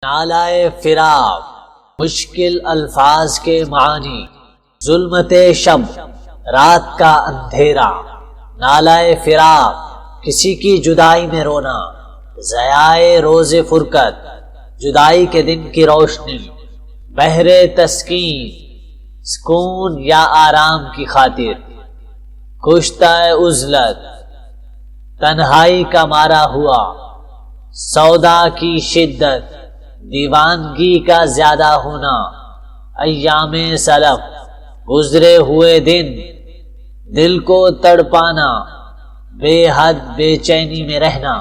نالائے فراق مشکل الفاظ کے معنی، ظلمت شب رات کا اندھیرا، نالائے فراق کسی کی جدائی میں رونا، ضیائے روز فرقت جدائی کے دن کی روشنی، بہر تسکین سکون یا آرام کی خاطر، کشتہ عزلت تنہائی کا مارا ہوا، سودا کی شدت دیوانگی کا زیادہ ہونا، ایام سلف گزرے ہوئے دن دل کو تڑپانا، بے حد بے چینی میں رہنا،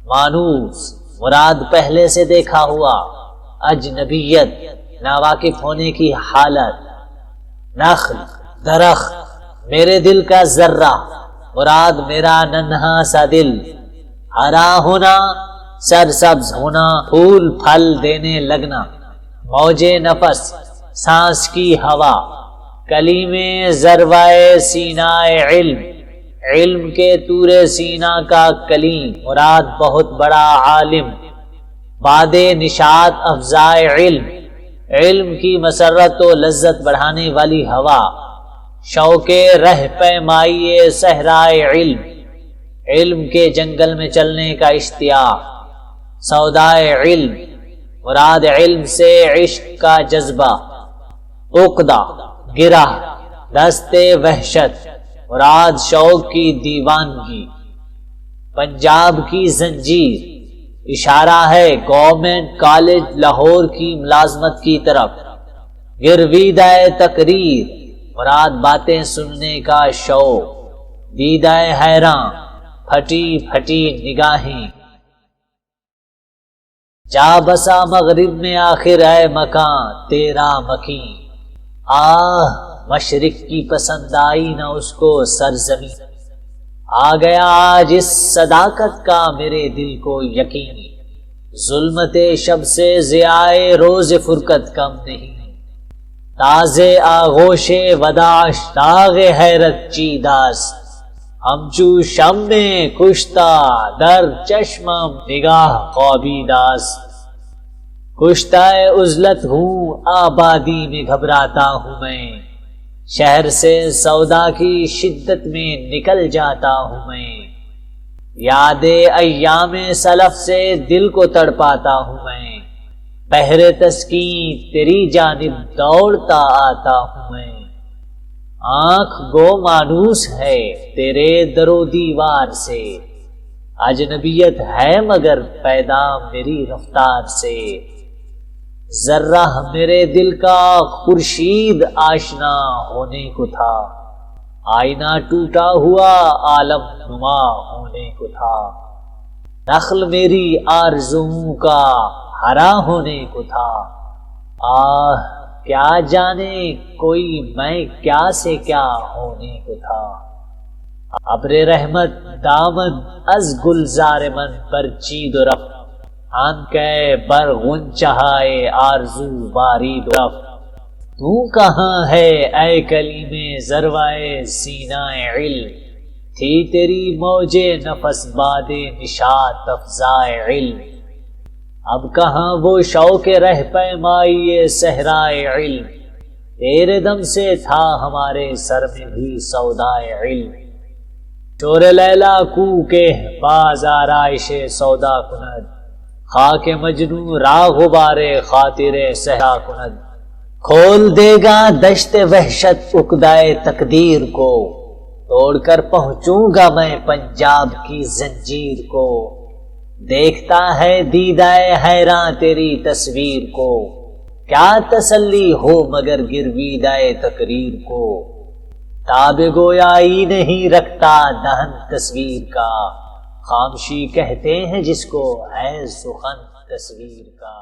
مانوس مراد پہلے سے دیکھا ہوا، اجنبیت ناواقف ہونے کی حالت، نخل درخت میرے دل کا ذرہ مراد میرا ننھا سا دل، ہرا ہونا سرسبز ہونا پھول پھل دینے لگنا، موج نفس سانس کی ہوا، کلیم ذروائے سینہ علم، علم کے طور سینہ کا کلیم مراد بہت بڑا عالم، باد نشاط افزائے علم، علم کی مسرت و لذت بڑھانے والی ہوا، شوق رہ پیمائی صحرائے علم، علم کے جنگل میں چلنے کا اشتیاق، سودائے علم مراد علم سے عشق کا جذبہ، عقدہ گرہ دست وحشت مراد شوق کی دیوانگی، پنجاب کی زنجیر اشارہ ہے گورنمنٹ کالج لاہور کی ملازمت کی طرف، گرویدہ تقریر مراد باتیں سننے کا شوق، دیدہ حیراں پھٹی پھٹی نگاہیں، جا بسا مغرب میں آخر ہے مکان تیرا مکین، آہ مشرق کی پسند آئی نہ اس کو سرزمین، آ گیا آج اس صداقت کا میرے دل کو یقین، ظلمت شب سے ضیائے روز فرقت کم نہیں، تازے آغوش وداع داغ حیرت چیداس، ہمچو شم میں کشتہ در چشمم نگاہ خوابیداس، کشتہ عزلت ہوں آبادی میں گھبراتا ہوں میں، شہر سے سودا کی شدت میں نکل جاتا ہوں میں، یاد ایام سلف سے دل کو تڑپاتا ہوں میں، بہر تسکین تیری جانب دوڑتا آتا ہوں میں، آنکھ گو مانوس ہے تیرے در و دیوار سے، اجنبیت ہے مگر پیدا میری رفتار سے، ذرہ میرے دل کا خورشید آشنا ہونے کو تھا، آئینہ ٹوٹا ہوا عالم نما ہونے کو تھا، نخل میری آرزوؤں کا ہرا ہونے کو تھا، آہ کیا جانے کوئی میں کیا سے کیا ہونے کو تھا، ابر رحمت دامن از گلزار من پر چید و رفت، آن کے بر غنچہائے آرزو بارید و رفت، تو کہاں ہے اے کلیم ذروائے سینہ علم، تھی تیری موج نفس باد نشاط افزائے علم، اب کہاں وہ شوق رہ پیمائی صحرائے علم، تیرے دم سے تھا ہمارے سر میں بھی سودائے علم، شور لیلا کو کے باز آرائش سودا کند، خاک مجنوں راہ غبار خاطر صحرا کند، کھول دے گا دشت وحشت عقدۂ تقدیر کو، توڑ کر پہنچوں گا میں پنجاب کی زنجیر کو، دیکھتا ہے دیدہ حیراں تیری تصویر کو، کیا تسلی ہو مگر گرویدہ تقریر کو، تاب گویائی نہیں رکھتا دہن تصویر کا، خاموشی کہتے ہیں جس کو ہے سخن تصویر کا۔